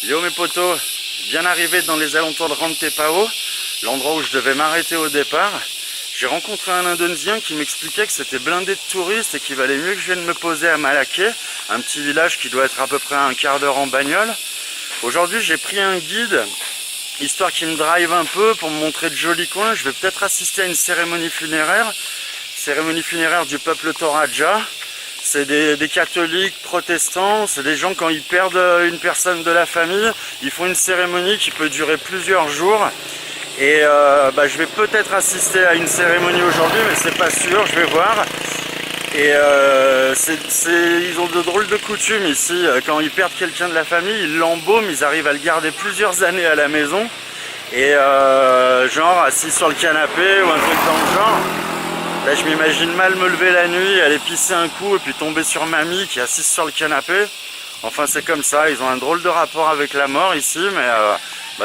Yo mes potos, bien arrivé dans les alentours de Rantepao, l'endroit où je devais m'arrêter au départ. J'ai rencontré un Indonésien qui m'expliquait que c'était blindé de touristes et qu'il valait mieux que je vienne me poser à Malacca, un petit village qui doit être à peu près à un quart d'heure en bagnole. Aujourd'hui j'ai pris un guide, histoire qu'il me drive un peu pour me montrer de jolis coins. Je vais peut-être assister à une cérémonie funéraire du peuple Toraja. C'est des catholiques protestants, c'est des gens quand ils perdent une personne de la famille, ils font une cérémonie qui peut durer plusieurs jours. Et je vais peut-être assister à une cérémonie aujourd'hui, mais c'est pas sûr, je vais voir. Et ils ont de drôles de coutumes ici. Quand ils perdent quelqu'un de la famille, ils l'embaument, ils arrivent à le garder plusieurs années à la maison. Et genre assis sur le canapé ou un truc dans le genre. Là, je m'imagine mal me lever la nuit, aller pisser un coup et puis tomber sur mamie qui est assise sur le canapé. Enfin, c'est comme ça, ils ont un drôle de rapport avec la mort ici, mais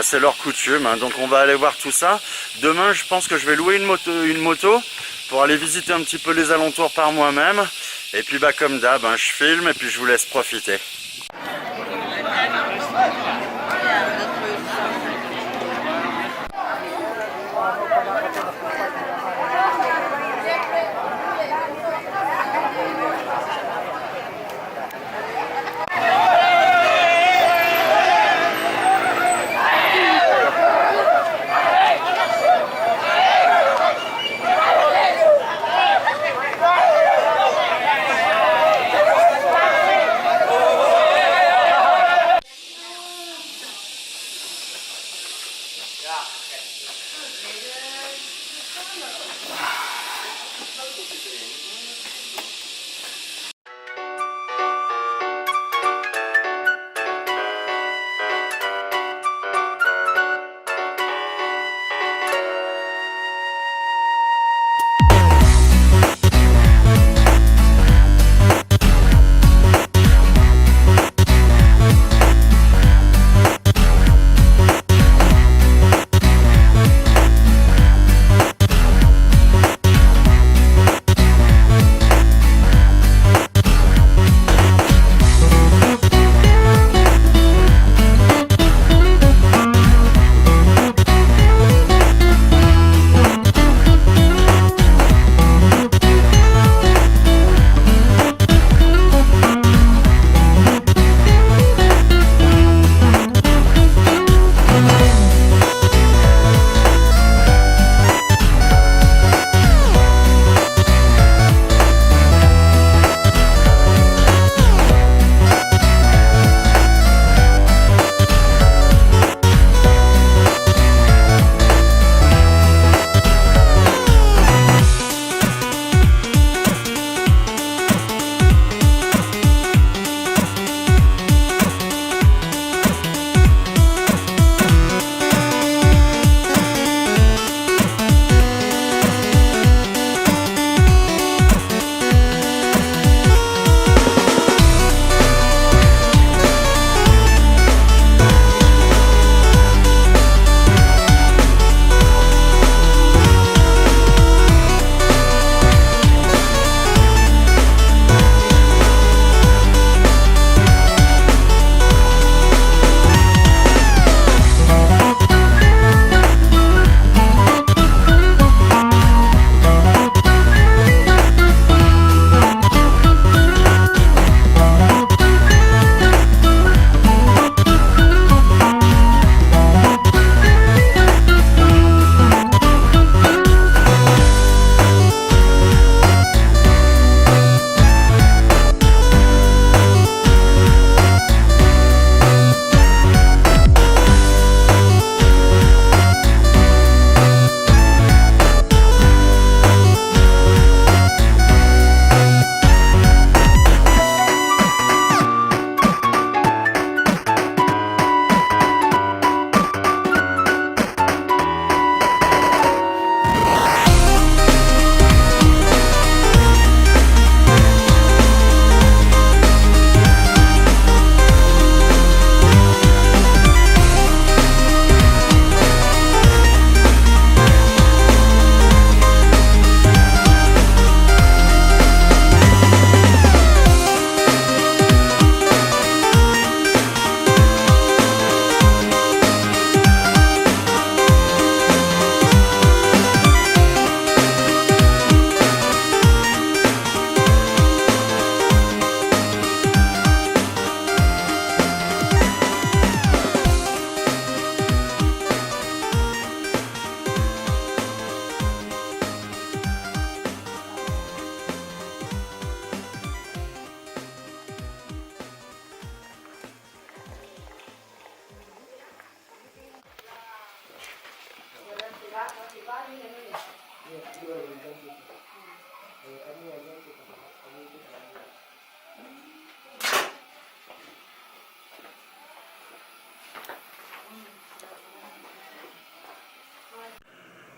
c'est leur coutume, hein. Donc on va aller voir tout ça. Demain, je pense que je vais louer une moto pour aller visiter un petit peu les alentours par moi-même. Et puis comme d'hab, hein, je filme et puis je vous laisse profiter.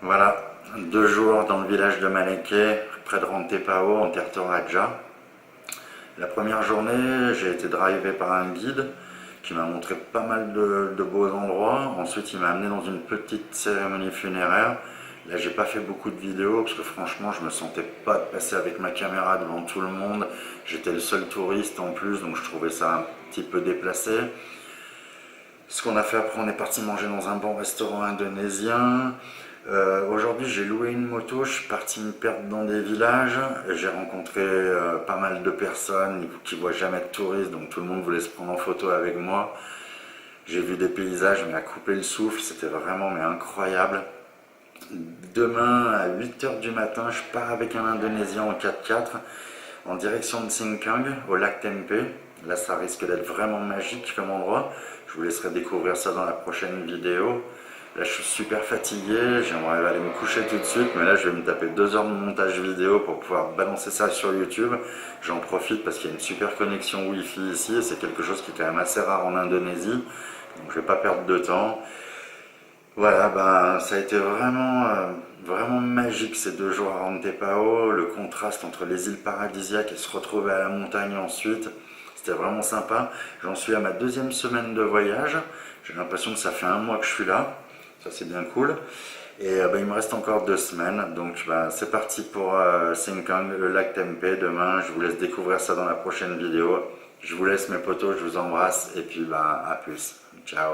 Voilà, 2 jours dans le village de Maleke, près de Rantepao, en terre Toraja. La première journée, j'ai été drivé par un guide qui m'a montré pas mal de beaux endroits. Ensuite, il m'a amené dans une petite cérémonie funéraire. Là, j'ai pas fait beaucoup de vidéos parce que franchement, je me sentais pas de passer avec ma caméra devant tout le monde. J'étais le seul touriste en plus, donc je trouvais ça un petit peu déplacé. Ce qu'on a fait après, on est parti manger dans un bon restaurant indonésien. Aujourd'hui, j'ai loué une moto, je suis parti me perdre dans des villages. J'ai rencontré pas mal de personnes qui voient jamais de touristes, donc tout le monde voulait se prendre en photo avec moi. J'ai vu des paysages, mais à couper le souffle, c'était vraiment incroyable. Demain, à 8h du matin, je pars avec un Indonésien en 4x4 en direction de Singkang, au lac Tempe. Là, ça risque d'être vraiment magique comme endroit. Je vous laisserai découvrir ça dans la prochaine vidéo. Là, je suis super fatigué, j'aimerais aller me coucher tout de suite, mais là, je vais me taper 2 heures de montage vidéo pour pouvoir balancer ça sur YouTube. J'en profite parce qu'il y a une super connexion Wi-Fi ici, et c'est quelque chose qui est quand même assez rare en Indonésie, donc je vais pas perdre de temps. Voilà, ça a été vraiment magique ces 2 jours à Rantepao, le contraste entre les îles paradisiaques et se retrouver à la montagne ensuite. C'était vraiment sympa. J'en suis à ma 2e semaine de voyage. J'ai l'impression que ça fait 1 mois que je suis là. Ça, c'est bien cool. Et il me reste encore 2 semaines. Donc, c'est parti pour Singkang, le lac Tempe. Demain, je vous laisse découvrir ça dans la prochaine vidéo. Je vous laisse mes potos, je vous embrasse. Et puis, à plus. Ciao.